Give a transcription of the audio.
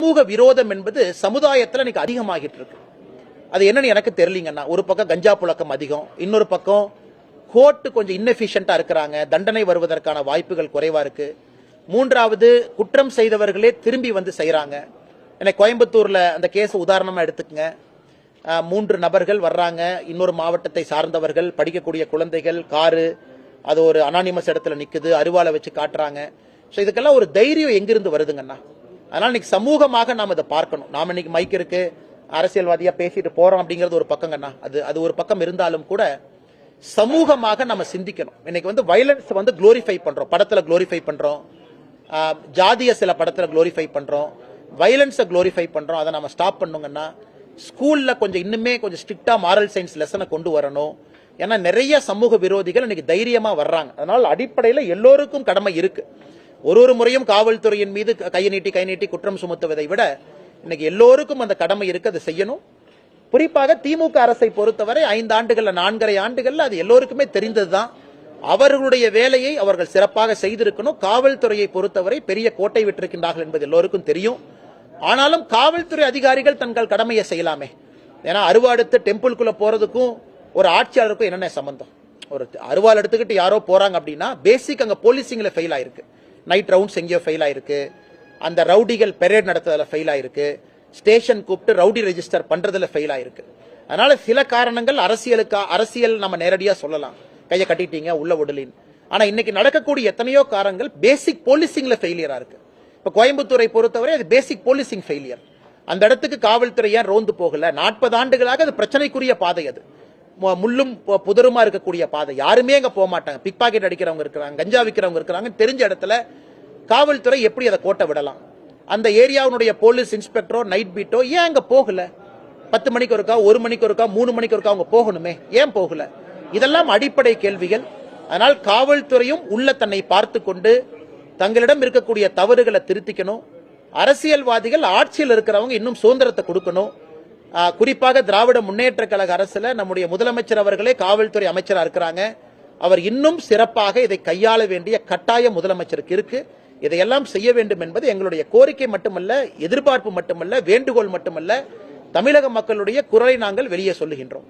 சமூக விரோதம் என்பது சமுதாயத்தில் இன்னைக்கு அதிகமாகிட்டு இருக்கு. அது என்னன்னு எனக்கு தெரியலீங்கன்னா, ஒரு பக்கம் கஞ்சா புழக்கம் அதிகம், இன்னொரு பக்கம் கோர்ட்டு கொஞ்சம் இன்னெஃபிஷியண்டா இருக்கிறாங்க, தண்டனை வருவதற்கான வாய்ப்புகள் குறைவா இருக்கு. மூன்றாவது, குற்றம் செய்தவர்களே திரும்பி வந்து செய்யறாங்க. எனக்கு கோயம்புத்தூர்ல அந்த கேஸ் உதாரணமா எடுத்துக்கங்க. 3 நபர்கள் வர்றாங்க, இன்னொரு மாவட்டத்தை சார்ந்தவர்கள், படிக்கக்கூடிய குழந்தைகள், காரு, அது ஒரு அனானிமஸ் இடத்துல நிக்குது, அருவாலை வச்சு காட்டுறாங்க. ஸோ இதுக்கெல்லாம் ஒரு தைரியம் எங்கிருந்து வருதுங்கண்ணா? அதனால இன்னைக்கு சமூகமாக நாம் இதை பார்க்கணும். நாம் இன்னைக்கு மைக் இருக்கு, அரசியல்வாதியா பேசிட்டு போறோம் அப்படிங்கிறது ஒரு பக்கங்கண்ணா. அது ஒரு பக்கம் இருந்தாலும் கூட சமூகமாக நம்ம சிந்திக்கணும். இன்னைக்கு வந்து வயலன்ஸ் வந்து குளோரிஃபை பண்றோம், படத்துல குளோரிஃபை பண்றோம், ஜாதிய சில படத்துல குளோரிஃபை பண்றோம், வயலன்ஸை குளோரிஃபை பண்றோம். அதை நம்ம ஸ்டாப் பண்ணுங்கன்னா ஸ்கூல்ல கொஞ்சம் இன்னுமே கொஞ்சம் ஸ்ட்ரிக்டா மாரல் சயின்ஸ் லெசனை கொண்டு வரணும். ஏன்னா நிறைய சமூக விரோதிகள் இன்னைக்கு தைரியமா வர்றாங்க. அதனால அடிப்படையில் எல்லோருக்கும் கடமை இருக்கு. ஒரு முறையும் காவல்துறையின் மீது கை நீட்டி குற்றம் சுமத்துவதை விட இன்னைக்கு எல்லோருக்கும் அந்த கடமை இருக்கு, அதை செய்யணும். குறிப்பாக திமுக அரசை பொறுத்தவரை 5 ஆண்டுகள்ல 4.5 ஆண்டுகள்ல அது எல்லோருக்குமே தெரிந்ததுதான். அவர்களுடைய வேலையை அவர்கள் சிறப்பாக செய்திருக்கணும். காவல்துறையை பொறுத்தவரை பெரிய கோட்டை விட்டிருக்கின்றார்கள் என்பது எல்லோருக்கும் தெரியும். ஆனாலும் காவல்துறை அதிகாரிகள் தங்கள் கடமையை செய்யலாமே. ஏன்னா அருவாடுத்து டெம்பிள்குள்ள போறதுக்கும் ஒரு ஆட்சியாளருக்கும் என்னென்ன சம்பந்தம்? ஒரு அருவாள் எடுத்துக்கிட்டு யாரோ போறாங்க அப்படின்னா பேசிக் அங்க போலீசிங்ல ஃபெயில் ஆயிருக்கு, நைட் ரவுண்ட்ஸ் எங்கேயோ ஃபெயில் ஆயிருக்கு, அந்த ரவுடிகள் பெரேட் நடத்துறதுல ஃபெயில் ஆயிருக்கு, ஸ்டேஷன் கூப்பிட்டு ரவுடி ரெஜிஸ்டர் பண்றதுல ஃபெயில் ஆயிருக்கு. அதனால சில காரணங்கள் அரசியல் நம்ம நேரடியா சொல்லலாம், கையை கட்டிட்டீங்க உள்ள விடலின். ஆனா இன்னைக்கு நடக்கக்கூடிய எத்தனையோ காரணங்கள் பேசிக் போலீசிங்ல ஃபெயிலியரா இருக்கு. இப்ப கோயம்புத்தூரை பொறுத்தவரை அது பேசிக் போலீசிங் ஃபெயிலியர். அந்த இடத்துக்கு காவல்துறை ஏன் ரோந்து போகல? 40 ஆண்டுகளாக அது பிரச்சனைக்குரிய பாதை, அது முள்ளும் புதருமா இருக்கக்கூடிய பாதை. யாருமே அங்க போக மாட்டாங்க. பிக் பாக்கெட் அடிக்கிறவங்க இருக்கிறாங்க, கஞ்சா விற்கிறவங்க இருக்கிறாங்க. தெரிஞ்ச இடத்துல காவல்துறை எப்படி அதை கோட்டை விடலாம்? அந்த ஏரியாவுடைய போலீஸ் இன்ஸ்பெக்டரோ நைட் பீட்டோ ஏன் அங்க போகல? 10 மணிக்கு ஒருக்கா, 1 மணிக்கு ஒருக்கா, 3 மணிக்கு ஒருக்கா அவங்க போகணுமே, ஏன் போகல? இதெல்லாம் அடிப்படை கேள்விகள். அதனால் காவல்துறையும் உள்ள தன்னை பார்த்து கொண்டு தங்களிடம் இருக்கக்கூடிய தவறுகளை திருத்திக்கணும். அரசியல்வாதிகள், ஆட்சியில் இருக்கிறவங்க இன்னும் சுதந்திரத்தை கொடுக்கணும். குறிப்பாக திராவிட முன்னேற்ற கழக அரசுல நம்முடைய முதலமைச்சர் அவர்களே காவல்துறை அமைச்சராக இருக்கிறாங்க. அவர் இன்னும் சிறப்பாக இதை கையாள வேண்டிய கட்டாயம் முதலமைச்சருக்கு இருக்கு. இதையெல்லாம் செய்ய வேண்டும் என்பது எங்களுடைய கோரிக்கை மட்டுமல்ல, எதிர்பார்ப்பு மட்டுமல்ல, வேண்டுகோள் மட்டுமல்ல, தமிழக மக்களுடைய குரலை நாங்கள் வெளியே சொல்லுகின்றோம்.